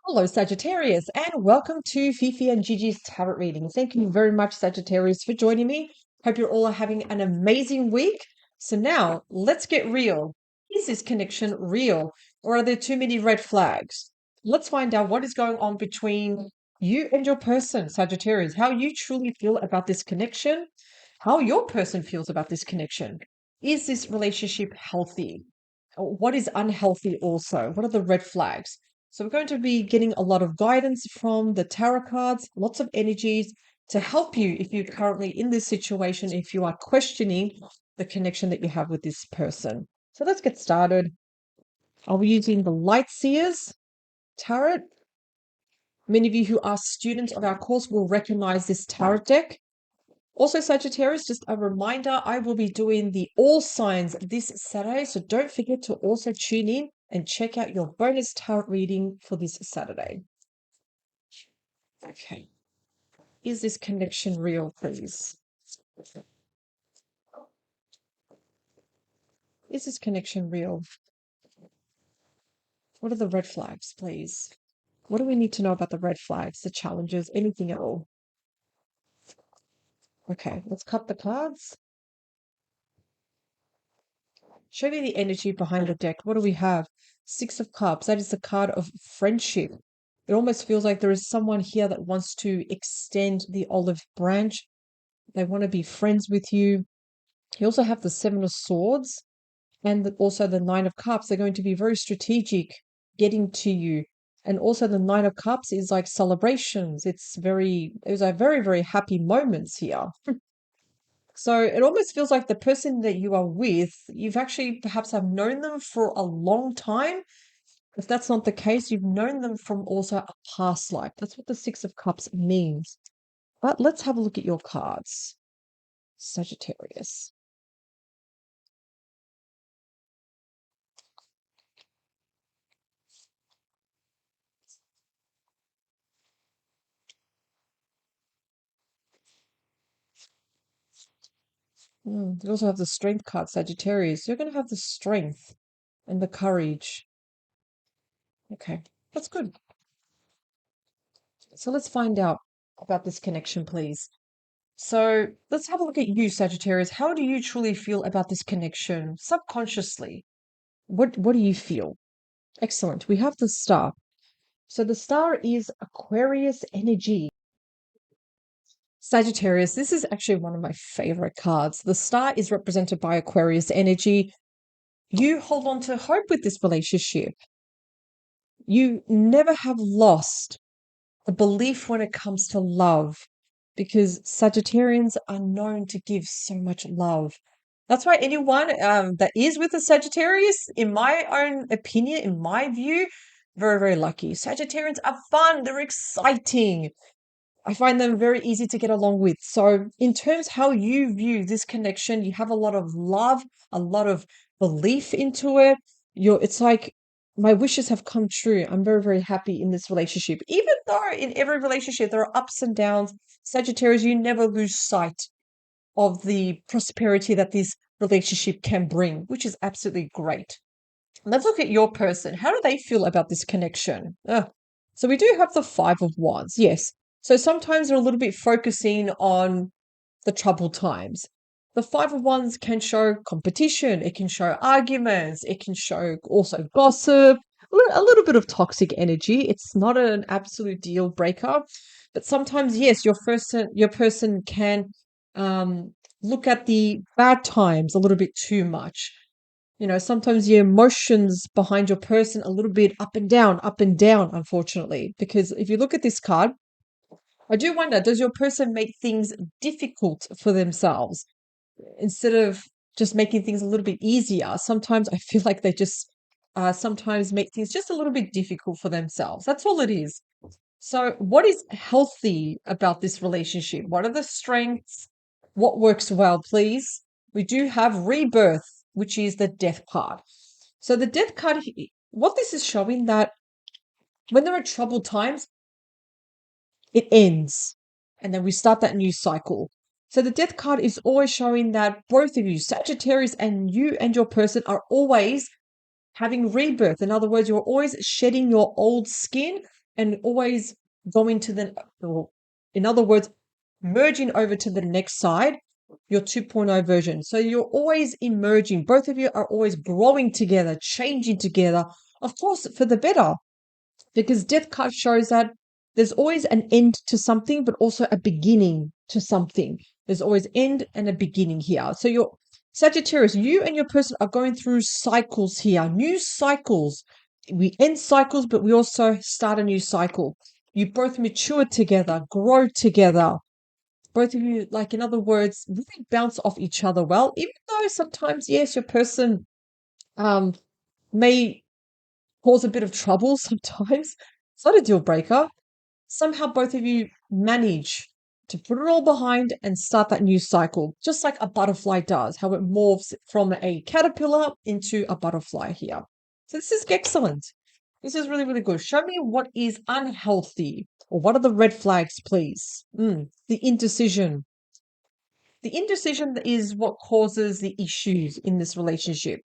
Hello, Sagittarius, and welcome to Fifi and Gigi's tarot reading. Thank you very much, Sagittarius, for joining me. Hope you're all having an amazing week. So now, let's get real. Is this connection real, or are there too many red flags? Let's find out what is going on between you and your person, Sagittarius, how you truly feel about this connection, how your person feels about this connection. Is this relationship healthy? What is unhealthy also? What are the red flags? So we're going to be getting a lot of guidance from the tarot cards, lots of energies to help you if you're currently in this situation, if you are questioning the connection that you have with this person. So let's get started. I'll be using the Light Seers tarot. Many of you who are students of our course will recognize this tarot deck. Also, Sagittarius, just a reminder, I will be doing the all signs this Saturday, so don't forget to also tune in and check out your bonus tarot reading for this Saturday. Okay. Is this connection real, please? Is this connection real? What are the red flags, please? What do we need to know about the red flags, the challenges, anything at all? Okay, let's cut the cards. Show me the energy behind the deck. What do we have? Six of Cups. That is the card of friendship. It almost feels like there is someone here that wants to extend the olive branch. They want to be friends with you. You also have the Seven of Swords and also the Nine of Cups. They're going to be very strategic getting to you. And also the Nine of Cups is like celebrations. Those are very, very happy moments here. So it almost feels like the person that you are with, you've actually perhaps have known them for a long time. If that's not the case, you've known them from also a past life. That's what the Six of Cups means. But let's have a look at your cards, Sagittarius. You also have the Strength card, Sagittarius. You're going to have the strength and the courage. Okay, that's good. So let's find out about this connection, please. So let's have a look at you, Sagittarius. How do you truly feel about this connection subconsciously? What do you feel? Excellent. We have the star. So the star is Aquarius energy. Sagittarius, this is actually one of my favorite cards. The star is represented by Aquarius energy. You hold on to hope with this relationship. You never have lost the belief when it comes to love because Sagittarians are known to give so much love. That's why anyone that is with a Sagittarius, in my own opinion, in my view, very, very lucky. Sagittarians are fun. They're exciting. I find them very easy to get along with. So, in terms how you view this connection, you have a lot of love, a lot of belief into it. It's like my wishes have come true. I'm very, very happy in this relationship. Even though in every relationship there are ups and downs, Sagittarius, you never lose sight of the prosperity that this relationship can bring, which is absolutely great. Let's look at your person. How do they feel about this connection? So we do have the Five of Wands. Yes. So sometimes they're a little bit focusing on the troubled times. The Five of Wands can show competition. It can show arguments. It can show also gossip, a little bit of toxic energy. It's not an absolute deal breaker, but sometimes, yes, your person can look at the bad times a little bit too much. Sometimes the emotions behind your person a little bit up and down, unfortunately. Because if you look at this card, I do wonder, does your person make things difficult for themselves instead of just making things a little bit easier? Sometimes I feel like they just sometimes make things just a little bit difficult for themselves. That's all it is. So, what is healthy about this relationship? What are the strengths? What works well, please? We do have rebirth, which is the death card. So, the death card, what this is showing that when there are troubled times, it ends and then we start that new cycle. So, the death card is always showing that both of you, Sagittarius and you and your person, are always having rebirth. In other words, you're always shedding your old skin and always going to or in other words, merging over to the next side, your 2.0 version. So you're always emerging. Both of you are always growing together, changing together, of course, for the better, because death card shows that there's always an end to something, but also a beginning to something. There's always end and a beginning here. So you're Sagittarius, you and your person are going through cycles here, new cycles. We end cycles, but we also start a new cycle. You both mature together, grow together. Both of you, like in other words, really bounce off each other well, even though sometimes, yes, your person um may cause a bit of trouble sometimes. It's not a deal breaker. Somehow both of you manage to put it all behind and start that new cycle, just like a butterfly does, how it morphs from a caterpillar into a butterfly here. So this is excellent. This is really, really good. Show me what is unhealthy, or what are the red flags, please? The indecision. The indecision is what causes the issues in this relationship.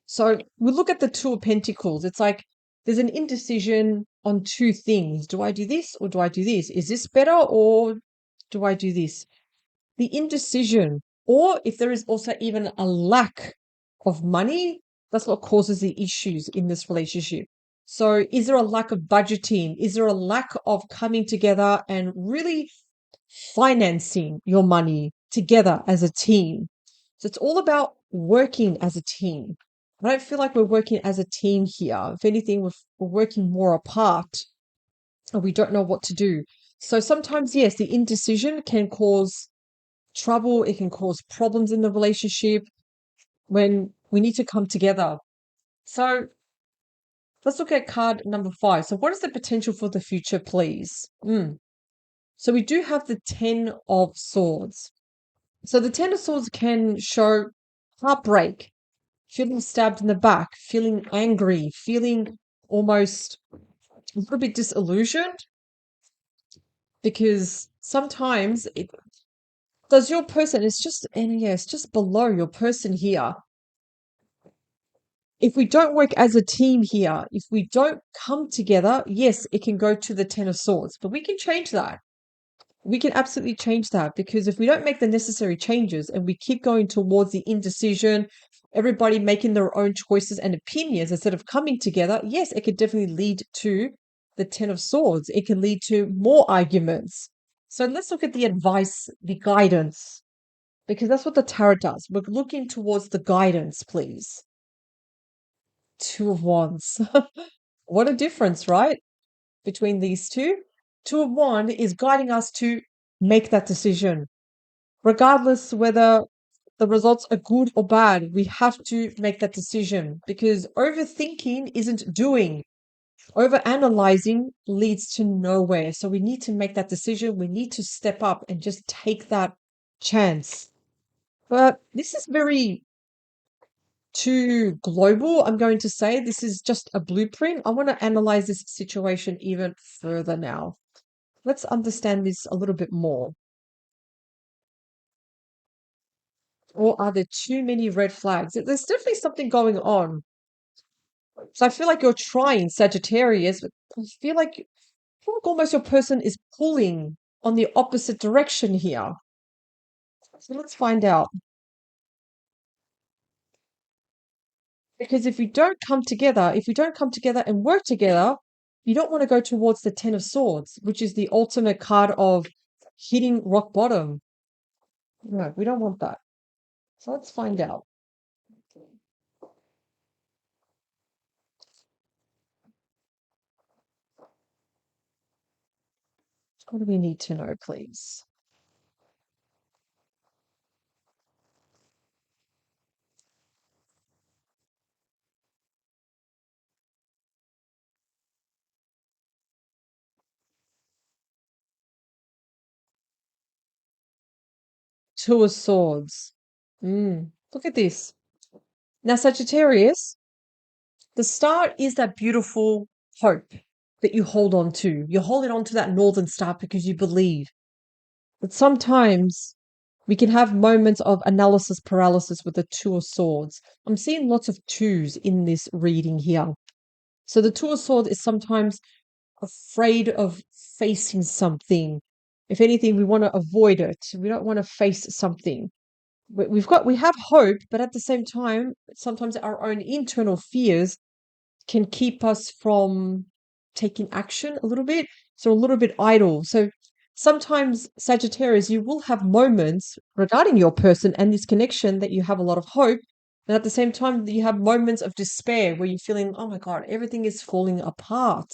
So we look at the Two of Pentacles. It's like there's an indecision on two things. Do I do this or do I do this? Is this better or do I do this? The indecision, or if there is also even a lack of money, that's what causes the issues in this relationship. So is there a lack of budgeting? Is there a lack of coming together and really financing your money together as a team? So it's all about working as a team. I don't feel like we're working as a team here. If anything, we're working more apart and we don't know what to do. So sometimes, yes, the indecision can cause trouble. It can cause problems in the relationship when we need to come together. So let's look at card number 5. So what is the potential for the future, please? So we do have the 10 of Swords. So the 10 of Swords can show heartbreak, feeling stabbed in the back, feeling angry, feeling almost a little bit disillusioned, because sometimes it does your person, it's just below your person here. If we don't work as a team here, if we don't come together, yes, it can go to the 10 of Swords, but we can change that. We can absolutely change that, because if we don't make the necessary changes and we keep going towards the indecision, everybody making their own choices and opinions instead of coming together, yes, it could definitely lead to the 10 of Swords. It can lead to more arguments. So let's look at the advice, the guidance, because that's what the tarot does. We're looking towards the guidance, please. Two of Wands. What a difference, right? Between these two. Two of Wands is guiding us to make that decision. Regardless whether the results are good or bad, we have to make that decision, because overthinking isn't doing. Overanalyzing leads to nowhere. So we need to make that decision. We need to step up and just take that chance. But this is very too global, I'm going to say. This is just a blueprint. I want to analyze this situation even further now. Let's understand this a little bit more. Or are there too many red flags? There's definitely something going on. So I feel like you're trying, Sagittarius, but I feel like almost your person is pulling on the opposite direction here. So let's find out. Because if we don't come together, and work together, you don't want to go towards the 10 of Swords, which is the ultimate card of hitting rock bottom. No, we don't want that. So let's find out. What do we need to know, please? Two of Swords. Look at this. Now, Sagittarius, the star is that beautiful hope that you hold on to. You're holding on to that northern star because you believe. But sometimes we can have moments of analysis paralysis with the Two of Swords. I'm seeing lots of twos in this reading here. So the Two of Swords is sometimes afraid of facing something. If anything, we want to avoid it. We don't want to face something. We have hope, but at the same time, sometimes our own internal fears can keep us from taking action a little bit. So a little bit idle. So sometimes, Sagittarius, you will have moments regarding your person and this connection that you have a lot of hope. And at the same time, you have moments of despair where you're feeling, oh my God, everything is falling apart.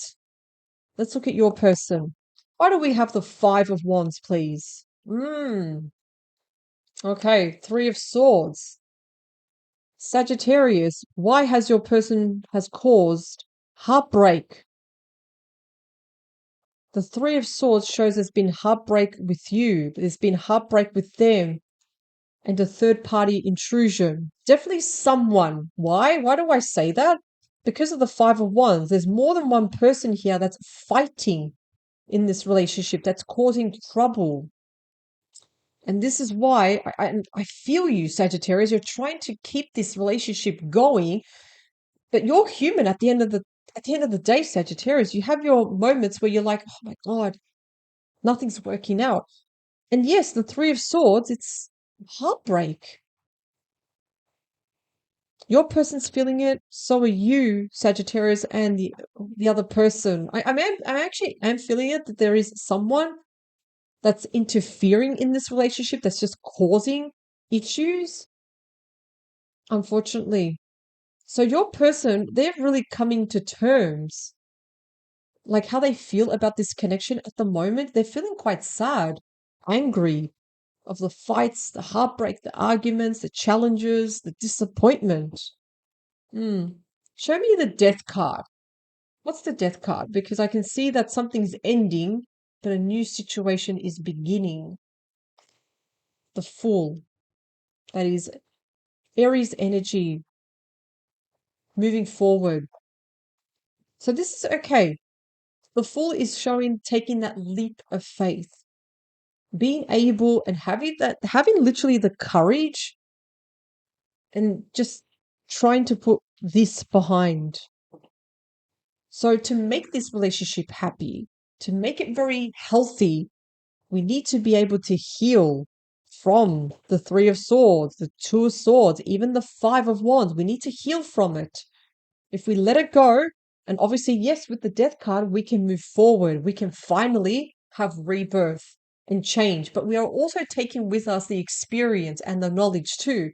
Let's look at your person. Why do we have the Five of Wands, please? Okay, Three of Swords. Sagittarius, why has your person has caused heartbreak? The Three of Swords shows there's been heartbreak with you, there's been heartbreak with them, and a third party intrusion. Definitely someone. Why? Why do I say that? Because of the Five of Wands. There's more than one person here that's fighting in this relationship, that's causing trouble. And this is why I feel you, Sagittarius. You're trying to keep this relationship going, but you're human at the end of the day, Sagittarius. You have your moments where you're like, oh my God, nothing's working out. And yes, the Three of Swords, it's heartbreak. Your person's feeling it, so are you, Sagittarius, and the other person. I actually am feeling it, that there is someone that's interfering in this relationship that's just causing issues, unfortunately. So your person, they're really coming to terms, like how they feel about this connection at the moment. They're feeling quite sad, angry of the fights, the heartbreak, the arguments, the challenges, the disappointment. Show me the Death card. What's the Death card? Because I can see that something's ending, but a new situation is beginning. The Fool. That is Aries energy moving forward. So this is okay. The Fool is showing taking that leap of faith, being able and having literally the courage and just trying to put this behind. So to make this relationship happy, to make it very healthy, we need to be able to heal from the Three of Swords, the Two of Swords, even the Five of Wands. We need to heal from it. If we let it go, and obviously, yes, with the Death card, we can move forward. We can finally have rebirth and change. But we are also taking with us the experience and the knowledge too.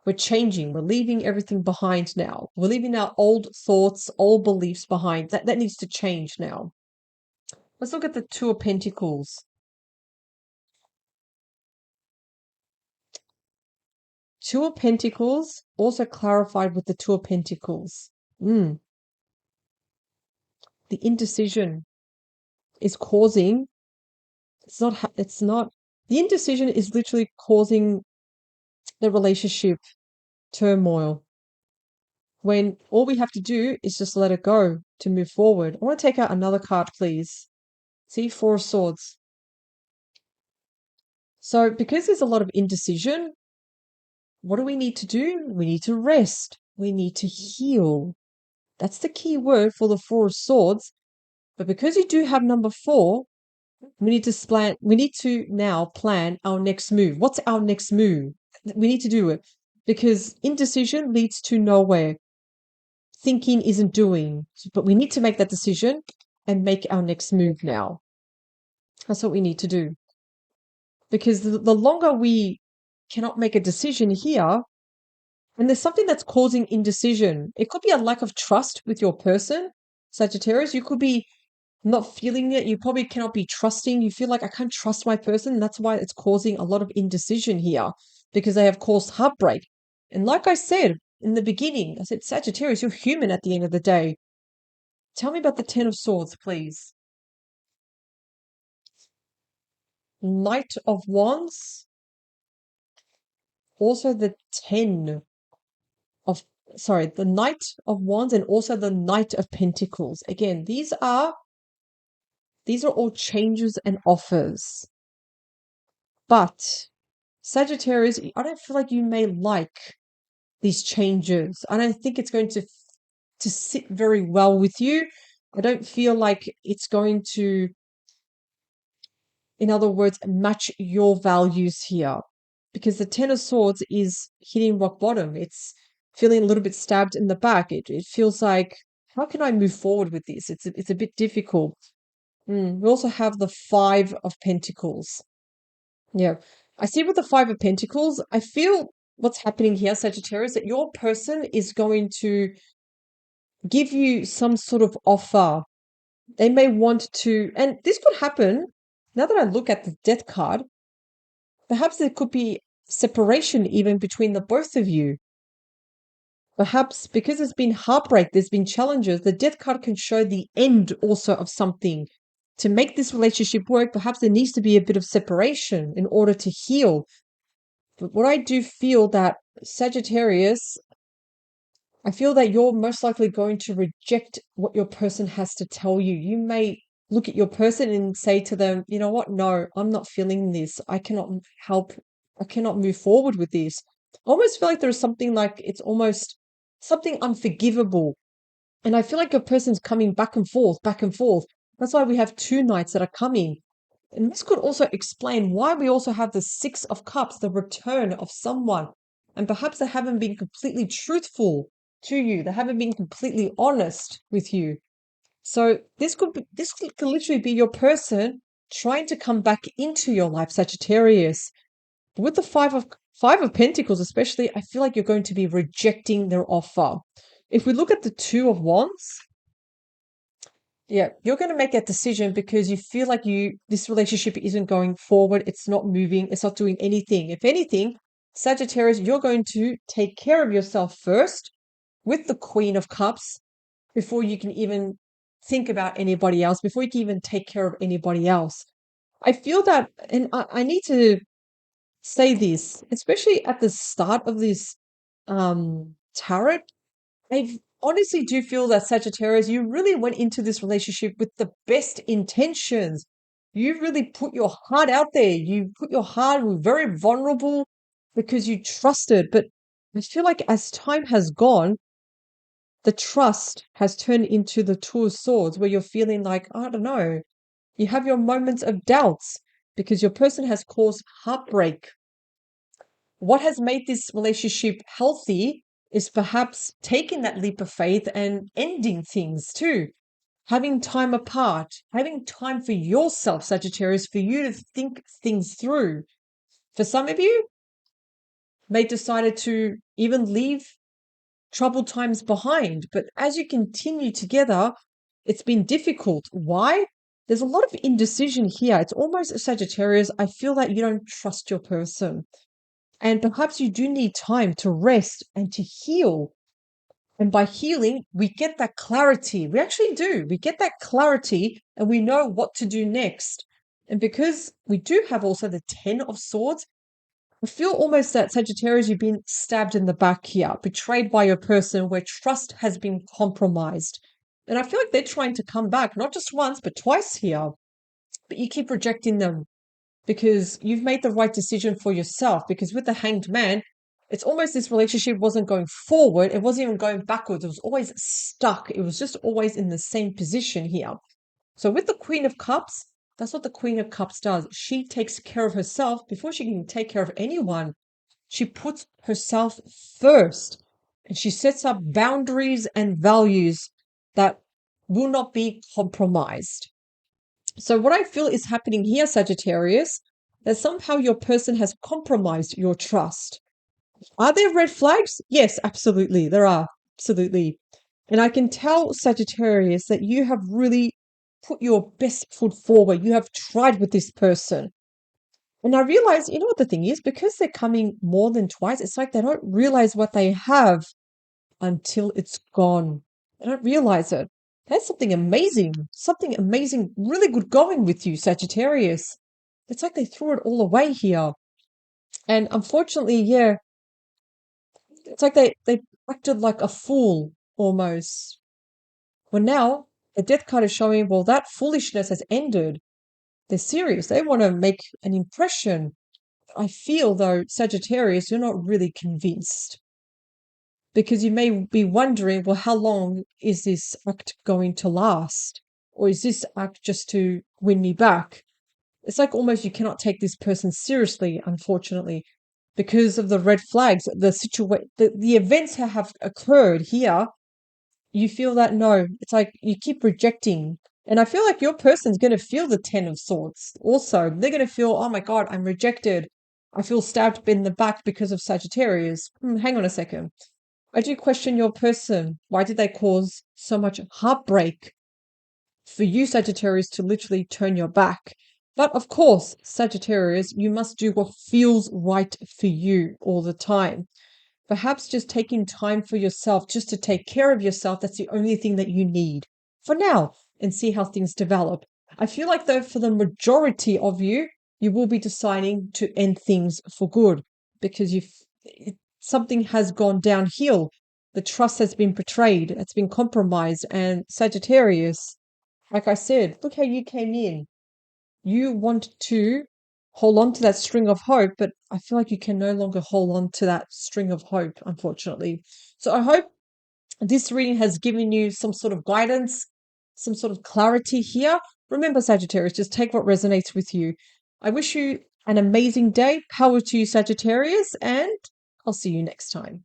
We're changing. We're leaving everything behind now. We're leaving our old thoughts, old beliefs behind. That needs to change now. Let's look at the Two of Pentacles. Two of Pentacles also clarified with the Two of Pentacles. The indecision is causing, the indecision is literally causing the relationship turmoil, when all we have to do is just let it go to move forward. I want to take out another card, please. See, Four of Swords. So because there's a lot of indecision, what do we need to do? We need to rest. We need to heal. That's the key word for the Four of Swords. But because you do have number 4, we need to now plan our next move. What's our next move? We need to do it, because indecision leads to nowhere. Thinking isn't doing. But we need to make that decision and make our next move now. That's what we need to do. Because the longer we cannot make a decision here, and there's something that's causing indecision. It could be a lack of trust with your person, Sagittarius. You could be not feeling it. You probably cannot be trusting. You feel like, I can't trust my person. And that's why it's causing a lot of indecision here, because they have caused heartbreak. And like I said in the beginning, I said, Sagittarius, you're human at the end of the day. Tell me about the Ten of Swords, please. Knight of Wands. Also the the Knight of Wands, and also the Knight of Pentacles. Again, these are all changes and offers. But Sagittarius, I don't feel like you may like these changes. I don't think it's going to sit very well with you. I don't feel like it's going to, in other words, match your values here. Because the Ten of Swords is hitting rock bottom. It's feeling a little bit stabbed in the back. It feels like, how can I move forward with this? It's a bit difficult. We also have the Five of Pentacles. Yeah. I see with the Five of Pentacles, I feel what's happening here, Sagittarius, that your person is going to give you some sort of offer. They may want to, and this could happen. Now that I look at the Death card, perhaps there could be separation even between the both of you. Perhaps because there's been heartbreak, there's been challenges, the Death card can show the end also of something. To make this relationship work, perhaps there needs to be a bit of separation in order to heal. But what I do feel that Sagittarius, I feel that you're most likely going to reject what your person has to tell you. You may look at your person and say to them, you know what? No, I'm not feeling this. I cannot help. I cannot move forward with this. I almost feel like there's something like it's almost something unforgivable. And I feel like your person's coming back and forth, back and forth. That's why we have two knights that are coming. And this could also explain why we also have the Six of Cups, the return of someone. And perhaps they haven't been completely truthful to you. They haven't been completely honest with you. So this could literally be your person trying to come back into your life, Sagittarius. With the Five of Pentacles, especially, I feel like you're going to be rejecting their offer. If we look at the Two of Wands, yeah, you're going to make that decision because you feel like this relationship isn't going forward. It's not moving. It's not doing anything. If anything, Sagittarius, you're going to take care of yourself first with the Queen of Cups before you can even think about anybody else, before you can even take care of anybody else. I feel that, and I need to say this, especially at the start of this tarot, I honestly do feel that Sagittarius, you really went into this relationship with the best intentions. You really put your heart out there. You put your heart, were very vulnerable because you trusted. But I feel like as time has gone, the trust has turned into the Two of Swords, where you're feeling like, I don't know, you have your moments of doubts because your person has caused heartbreak. What has made this relationship healthy is perhaps taking that leap of faith and ending things too. Having time apart, having time for yourself, Sagittarius, for you to think things through. For some of you, may decided to even leave troubled times behind. But as you continue together, it's been difficult. Why? There's a lot of indecision here. It's almost a Sagittarius. I feel that you don't trust your person. And perhaps you do need time to rest and to heal. And by healing, we get that clarity. We actually do. We get that clarity and we know what to do next. And because we do have also the Ten of Swords, I feel almost that Sagittarius, you've been stabbed in the back here, betrayed by your person where trust has been compromised. And I feel like they're trying to come back, not just once, but twice here. But you keep rejecting them because you've made the right decision for yourself. Because with the Hanged Man, it's almost this relationship wasn't going forward. It wasn't even going backwards. It was always stuck. It was just always in the same position here. So with the Queen of Cups, that's what the Queen of Cups does. She takes care of herself before she can take care of anyone. She puts herself first and she sets up boundaries and values that will not be compromised. So what I feel is happening here, Sagittarius, that somehow your person has compromised your trust. Are there red flags? Yes, absolutely. There are. Absolutely. And I can tell, Sagittarius, that you have really put your best foot forward. You have tried with this person. And I realize, you know what the thing is? Because they're coming more than twice, it's like they don't realize what they have until it's gone. They don't realize it. That's something amazing, really good going with you, Sagittarius. It's like they threw it all away here. And unfortunately, yeah, it's like they acted like a fool almost. Well, now the death card is showing, well, that foolishness has ended. They're serious. They want to make an impression. I feel, though, Sagittarius, you're not really convinced because you may be wondering, well, how long is this act going to last? Or is this act just to win me back? It's like almost you cannot take this person seriously, unfortunately, because of the red flags, the events that have occurred here. You feel that no, it's like you keep rejecting. And I feel like your person's going to feel the 10 of swords also. They're going to feel, oh my God, I'm rejected. I feel stabbed in the back because of Sagittarius. Hang on a second. I do question your person. Why did they cause so much heartbreak for you, Sagittarius, to literally turn your back? But of course, Sagittarius, you must do what feels right for you all the time. Perhaps just taking time for yourself, just to take care of yourself, that's the only thing that you need for now, and see how things develop. I feel like, though, for the majority of you, you will be deciding to end things for good because something has gone downhill. The trust has been betrayed, it's been compromised. And Sagittarius, like I said, look how you came in. You want to hold on to that string of hope, but I feel like you can no longer hold on to that string of hope, unfortunately. So I hope this reading has given you some sort of guidance, some sort of clarity here. Remember, Sagittarius, just take what resonates with you. I wish you an amazing day. Power to you, Sagittarius, and I'll see you next time.